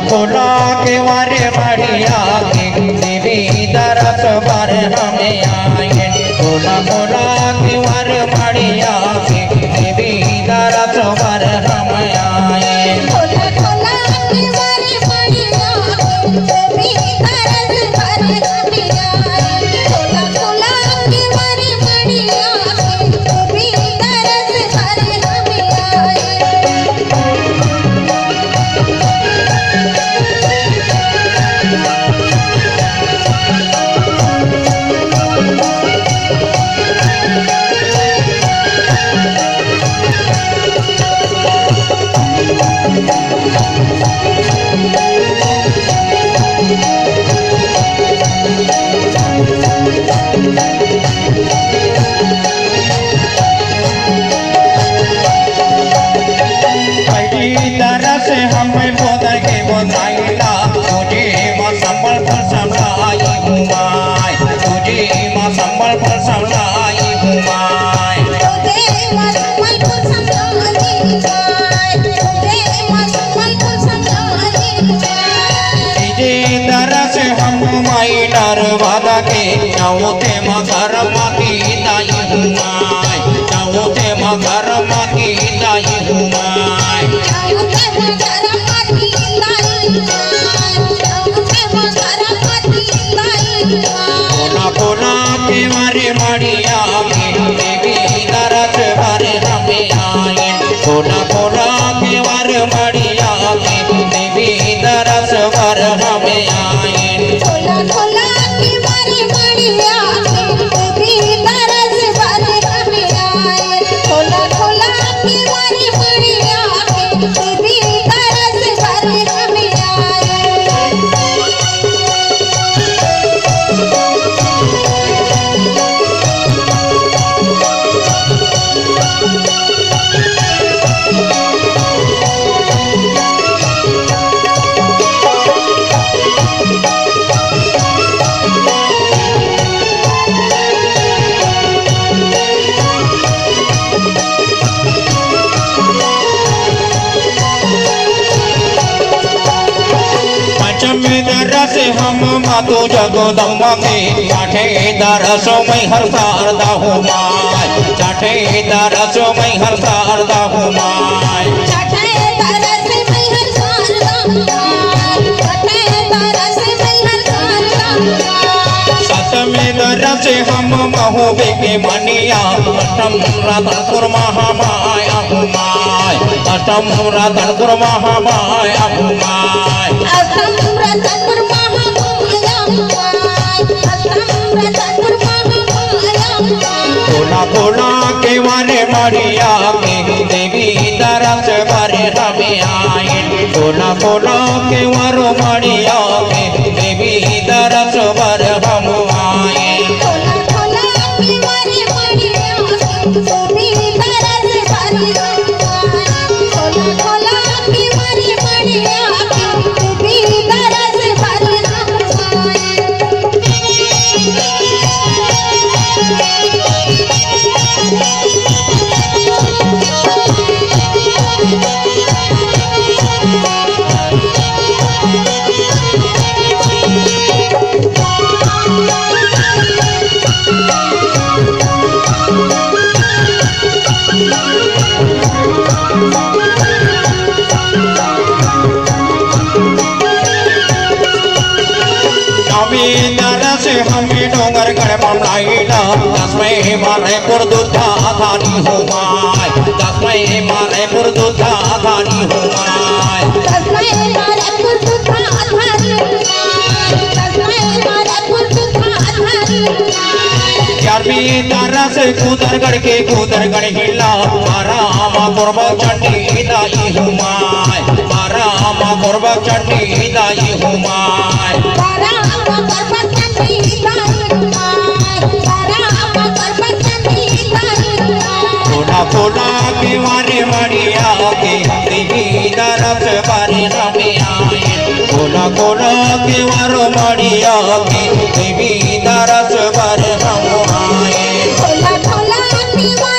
खोला के वारे बढ़िया के देवी दरस पर हमें आए। खोला के वारे बढ़िया के देवी दरस पर हमें आए। खोला के वारे बढ़िया के देवी दरस पर हमें आए। खोला के वारे बढ़िया के देवी दरस पर हमें आए। दरस हमें बोधर के बोधाइला तुझे माँ संबल पर संभलाई घुमाए। तुझे माँ संबल पर संभलाई घुमाए। तुझे माँ संबल पर संभलाई घुमाए। तुझे माँ संबल पर संभलाई घुमाए। तुझे दरस हम माई नर्मदा के जाओ ते मगर माती दाई घुमाए। जाओ ते मगर माती दाई घुमाए। खोला के वारे बढ़िया के देवी दरस पर हमें आए। खोला के वारे बढ़िया के देवी दरस पर हमें आए। खोला के वारे बढ़िया के देवी दरस पर हमें आए। खोला के वारे बढ़िया के देवी दरस पर हमें आए। पंचमी दरस हम मातो जगदम्बा के छठे दरस में हर शारदा हो माय। छठे दरस में हर शारदा हो माय। छठे दरस में हर शारदा हो माय। छठे दरस में हर शारदा हो माय। सतमी दरस हम महोबे के मनिया अष्टम रतनपुर महामाया हो माय। अष्टम रतनपुर महामाया हो माय। अष्टम रतनपुर महामाया हो माय। अष्टम रतनपुर महामाया हो माय। खोला के वारे बढ़िया के देवी दरस पर हमें आए। खोला के वारो बढ़िया के देवी दरस पर हम आए। खोला के वारे बढ़िया के देवी दरस पर हम आए। खोला के वारे बढ़िया के देवी दरस पर हम आए। दरस हमें डोंगर गढ़ बनाइला दसवें मारे पुरदुधा धानी हो माय। दसवें मारे पुरदुधा धानी हो माय। दसवें मारे पुरदुधा धानी हो माय। दसवें मारे पुरदुधा धानी हो माय। से कूदरगढ़ हिला आराम कुर्ब चंडी दाई हुमाय आराम कुर्ब चंडी दाई हुमाय खोला के वारे मड़िया के देवी दरस बारे हमें आए खोला के वारो मड़िया के देवी दरस बारे हम आए खोला के